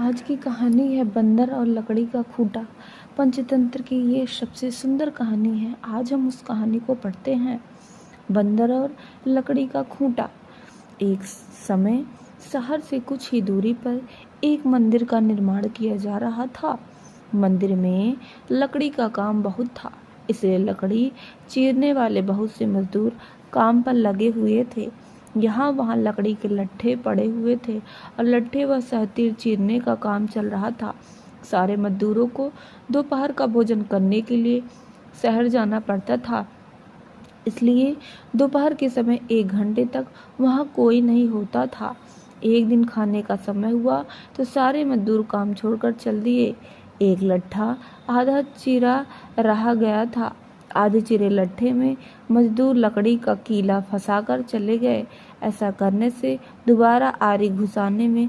आज की कहानी है बंदर और लकड़ी का खूंटा। पंचतंत्र की ये सबसे सुंदर कहानी है। आज हम उस कहानी को पढ़ते हैं। बंदर और लकड़ी का खूंटा। एक समय शहर से कुछ ही दूरी पर एक मंदिर का निर्माण किया जा रहा था। मंदिर में लकड़ी का काम बहुत था, इसलिए लकड़ी चीरने वाले बहुत से मजदूर काम पर लगे हुए थे। यहाँ वहाँ लकड़ी के लट्ठे पड़े हुए थे और लट्ठे व सहतीर चीरने का काम चल रहा था। सारे मजदूरों को दोपहर का भोजन करने के लिए शहर जाना पड़ता था, इसलिए दोपहर के समय 1 घंटे तक वहाँ कोई नहीं होता था। एक दिन खाने का समय हुआ तो सारे मजदूर काम छोड़कर चल दिए। एक लट्ठा आधा चिरा रह गया था। आधे चिरे लट्ठे में मजदूर लकड़ी का कीला फंसाकर चले गए। ऐसा करने से दोबारा आरी घुसाने में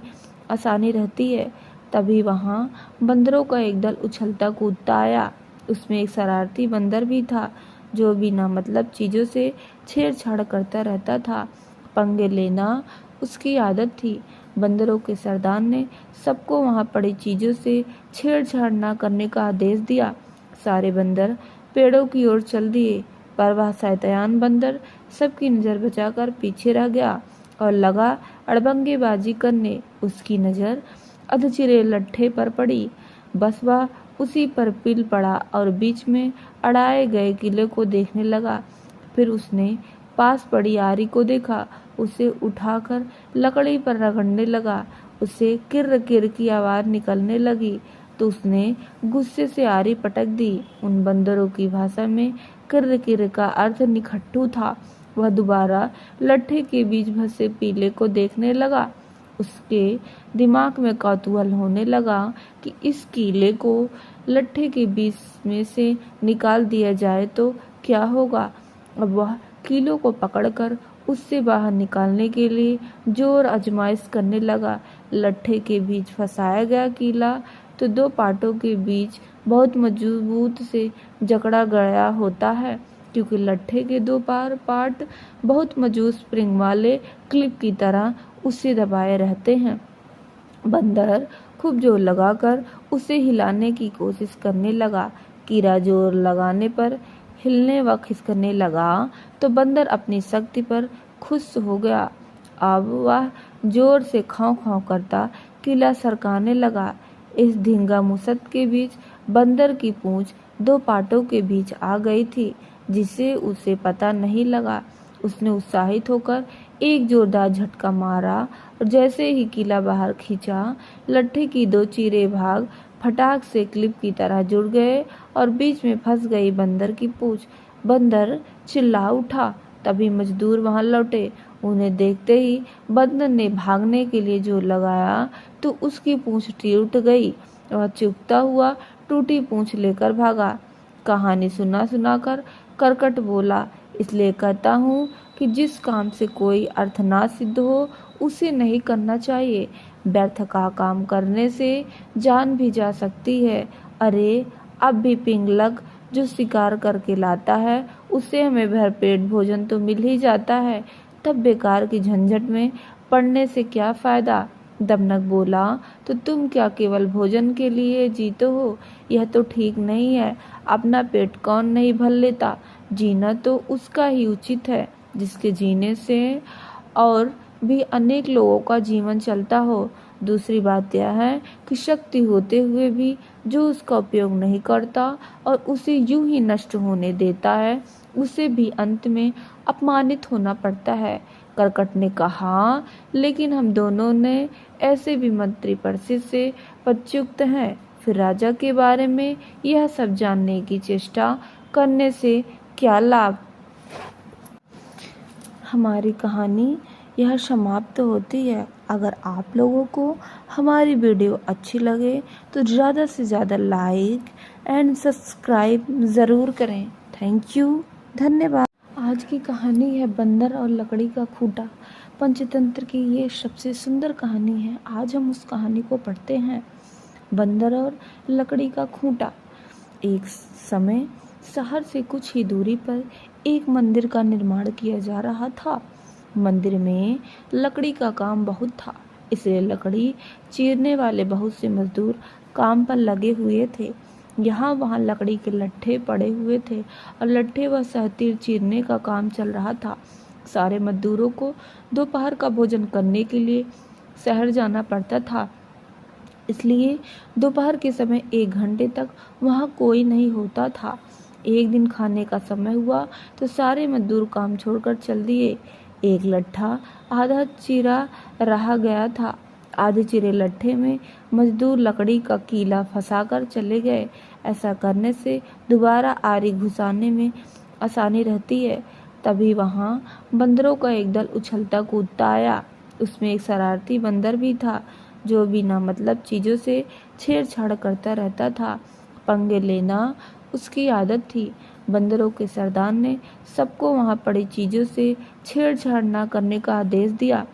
आसानी रहती है। तभी वहाँ बंदरों का एक दल उछलता कूदता आया। उसमें एक शरारती बंदर भी था जो बिना मतलब चीज़ों से छेड़छाड़ करता रहता था। पंगे लेना उसकी आदत थी। बंदरों के सरदार ने सबको वहाँ पड़ी चीज़ों से छेड़छाड़ न करने का आदेश दिया। सारे बंदर पेड़ों की ओर चल दिए, पर वह शैतान बंदर सबकी नज़र बचाकर पीछे रह गया और लगा अड़बंगेबाजी करने। उसकी नज़र अधचिरे लट्ठे पर पड़ी। बस वह उसी पर पिल पड़ा और बीच में अड़ाए गए किले को देखने लगा। फिर उसने पास पड़ी आरी को देखा। उसे उठाकर लकड़ी पर रगड़ने लगा। उसे किर्र किर्र की आवाज़ निकलने लगी तो उसने गुस्से से आरी पटक दी। उन बंदरों की भाषा में किर्र किर्र का अर्थ निखट्टू था। वह दोबारा लट्ठे के बीच फंसे पीले को देखने लगा। उसके दिमाग में कौतूहल होने लगा कि इस कीले को लट्ठे के बीच में से निकाल दिया जाए तो क्या होगा। अब वह कीलों को पकड़कर उससे बाहर निकालने के लिए जोर आजमाइश करने लगा। लट्ठे के बीच फंसाया गया कीला तो 2 पार्टों के बीच बहुत मजबूत से जकड़ा गया होता है, क्योंकि लट्ठे के 2 पार्ट बहुत मजबूत स्प्रिंग वाले क्लिप की तरह उसे दबाए रहते हैं। बंदर खूब जोर लगाकर उसे हिलाने की कोशिश करने लगा। कीड़ा जोर लगाने पर हिलने व खिसकने लगा तो बंदर अपनी शक्ति पर खुश हो गया। अब वह जोर से खाँव खाँव करता कीला सरकाने लगा। इस धींगा मुसत के बीच बंदर की पूंछ 2 पार्टों के बीच आ गई थी, जिसे उसे पता नहीं लगा। उसने उत्साहित होकर एक जोरदार झटका मारा और जैसे ही कीला बाहर खींचा, लट्ठे की 2 चीरे भाग फटाक से क्लिप की तरह जुड़ गए और बीच में फंस गई बंदर की पूंछ। बंदर चिल्ला उठा। तभी मजदूर वहां लौटे। उन्हें देखते ही बंदर ने भागने के लिए जोर लगाया तो उसकी पूंछ टूट गई। वह चुभता हुआ टूटी पूंछ लेकर भागा। कहानी सुना सुनाकर करकट बोला, इसलिए कहता हूँ कि जिस काम से कोई अर्थ ना सिद्ध हो उसे नहीं करना चाहिए। व्यर्थ का काम करने से जान भी जा सकती है। अरे अब भी पिंगलक जो शिकार करके लाता है उससे हमें भरपेट भोजन तो मिल ही जाता है, तब बेकार की झंझट में पड़ने से क्या फायदा। दमनक बोला, तो तुम क्या केवल भोजन के लिए जीते हो? यह तो ठीक नहीं है। अपना पेट कौन नहीं भर लेता। जीना तो उसका ही उचित है जिसके जीने से और भी अनेक लोगों का जीवन चलता हो। दूसरी बात यह है कि शक्ति होते हुए भी जो उसका उपयोग नहीं करता और उसे यूं ही नष्ट होने देता है, उसे भी अंत में अपमानित होना पड़ता है। करकट ने कहा, लेकिन हम दोनों ने ऐसे भी मंत्री परिषद से पदच्युत हैं, फिर राजा के बारे में यह सब जानने की चेष्टा करने से क्या लाभ। हमारी कहानी यह समाप्त होती है। अगर आप लोगों को हमारी वीडियो अच्छी लगे तो ज़्यादा से ज़्यादा लाइक एंड सब्सक्राइब ज़रूर करें। थैंक यू, धन्यवाद। आज की कहानी है बंदर और लकड़ी का खूंटा। पंचतंत्र की ये सबसे सुंदर कहानी है। आज हम उस कहानी को पढ़ते हैं। बंदर और लकड़ी का खूंटा। एक समय शहर से कुछ ही दूरी पर एक मंदिर का निर्माण किया जा रहा था। मंदिर में लकड़ी का काम बहुत था, इसलिए लकड़ी चीरने वाले बहुत से मजदूर काम पर लगे हुए थे। यहाँ वहाँ लकड़ी के लट्ठे पड़े हुए थे और लट्ठे व सहतीर चीरने का काम चल रहा था। सारे मजदूरों को दोपहर का भोजन करने के लिए शहर जाना पड़ता था, इसलिए दोपहर के समय 1 घंटे तक वहाँ कोई नहीं होता था। एक दिन खाने का समय हुआ तो सारे मजदूर काम छोड़कर चल दिए। एक लट्ठा आधा चिरा रह गया था। आधे चिरे लट्ठे में मजदूर लकड़ी का कीला फंसाकर चले गए। ऐसा करने से दोबारा आरी घुसाने में आसानी रहती है। तभी वहाँ बंदरों का एक दल उछलता कूदता आया। उसमें एक शरारती बंदर भी था जो बिना मतलब चीज़ों से छेड़छाड़ करता रहता था। पंगे लेना उसकी आदत थी। बंदरों के सरदार ने सबको वहाँ पड़ी चीज़ों से छेड़छाड़ न करने का आदेश दिया।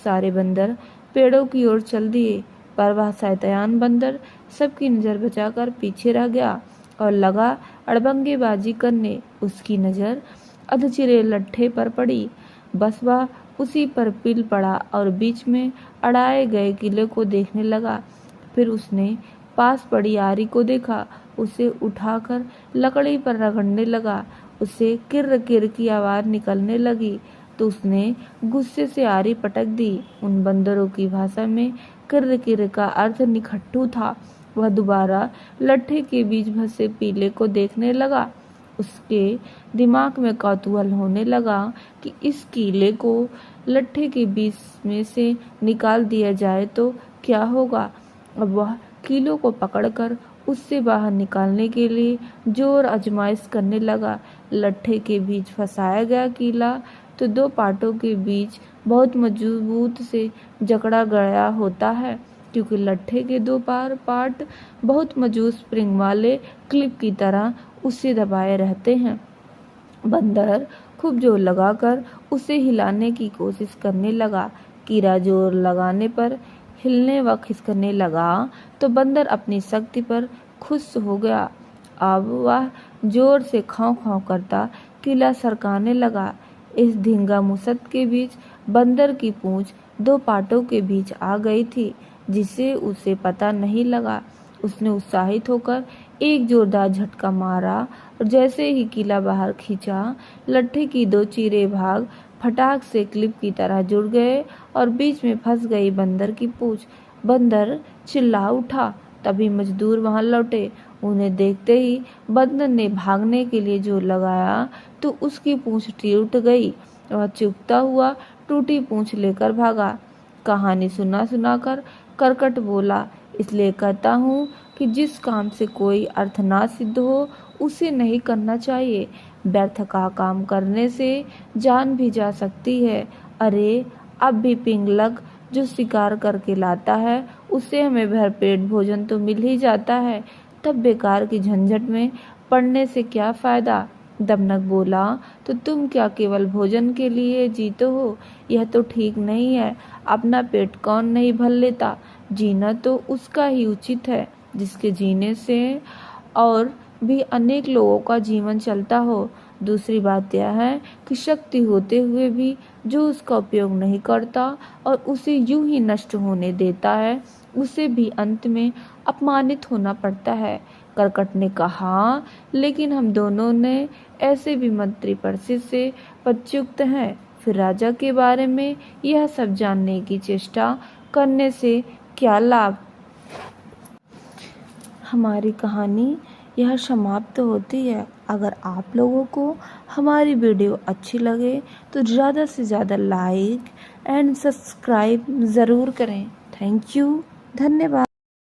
सारे बंदर पेड़ों की ओर चल दिए, पर वह शैतान बंदर सबकी नज़र बचाकर पीछे रह गया और लगा अड़बंगेबाजी करने। उसकी नज़र अधचिरे लट्ठे पर पड़ी। बस वह उसी पर पिल पड़ा और बीच में अड़ाए गए किले को देखने लगा। फिर उसने पास पड़ी आरी को देखा। उसे उठाकर लकड़ी पर रगड़ने लगा। उसे किर्र किर्र की आवाज़ निकलने लगी तो उसने गुस्से से आरी पटक दी। उन बंदरों की भाषा में किर्र किर्र का अर्थ निखट्टू था। वह दोबारा लट्ठे के बीच फंसे पीले को देखने लगा। उसके दिमाग में कौतूहल होने लगा कि इस कीले को लट्ठे के बीच में से निकाल दिया जाए तो क्या होगा। अब वह कीलों को पकड़कर उससे बाहर निकालने के लिए जोर आजमाइश करने लगा। लट्ठे के बीच फंसाया गया कीला तो 2 पार्टों के बीच बहुत मजबूत से जकड़ा गया होता है, क्योंकि लट्ठे के 2 पार्ट बहुत मजबूत स्प्रिंग वाले क्लिप की तरह उससे दबाए रहते हैं। बंदर खूब जोर लगाकर उसे हिलाने की कोशिश करने लगा। कीड़ा जोर लगाने पर हिलने व खिसकने लगा तो बंदर अपनी शक्ति पर खुश हो गया। अब वह जोर से खाँव खाँव करता कीला सरकाने लगा। इस धींगा मुसत के बीच बंदर की पूंछ 2 पार्टों के बीच आ गई थी, जिसे उसे पता नहीं लगा। उसने उत्साहित होकर एक जोरदार झटका मारा और जैसे ही कीला बाहर खींचा, लट्ठे की 2 चीरे भाग फटाक से क्लिप की तरह जुड़ गए और बीच में फंस गई बंदर की पूंछ। बंदर चिल्ला उठा। तभी मजदूर वहां लौटे। उन्हें देखते ही बंदर ने भागने के लिए जोर लगाया तो उसकी पूंछ टूट गई। वह चुभता हुआ टूटी पूंछ लेकर भागा। कहानी सुना सुनाकर करकट बोला, इसलिए कहता हूँ कि जिस काम से कोई अर्थ ना सिद्ध हो उसे नहीं करना चाहिए। व्यर्थ का काम करने से जान भी जा सकती है। अरे अब भी पिंगलक जो शिकार करके लाता है उससे हमें भरपेट भोजन तो मिल ही जाता है, तब बेकार की झंझट में पड़ने से क्या फायदा। दमनक बोला, तो तुम क्या केवल भोजन के लिए जीते हो? यह तो ठीक नहीं है। अपना पेट कौन नहीं भर लेता। जीना तो उसका ही उचित है जिसके जीने से और भी अनेक लोगों का जीवन चलता हो। दूसरी बात यह है कि शक्ति होते हुए भी जो उसका उपयोग नहीं करता और उसे यूं ही नष्ट होने देता है, उसे भी अंत में अपमानित होना पड़ता है। करकट ने कहा, लेकिन हम दोनों ने ऐसे भी मंत्री परिषद से पदच्युत हैं, फिर राजा के बारे में यह सब जानने की चेष्टा करने से क्या लाभ। हमारी कहानी यह समाप्त होती है। अगर आप लोगों को हमारी वीडियो अच्छी लगे तो ज़्यादा से ज़्यादा लाइक एंड सब्सक्राइब ज़रूर करें। थैंक यू, धन्यवाद।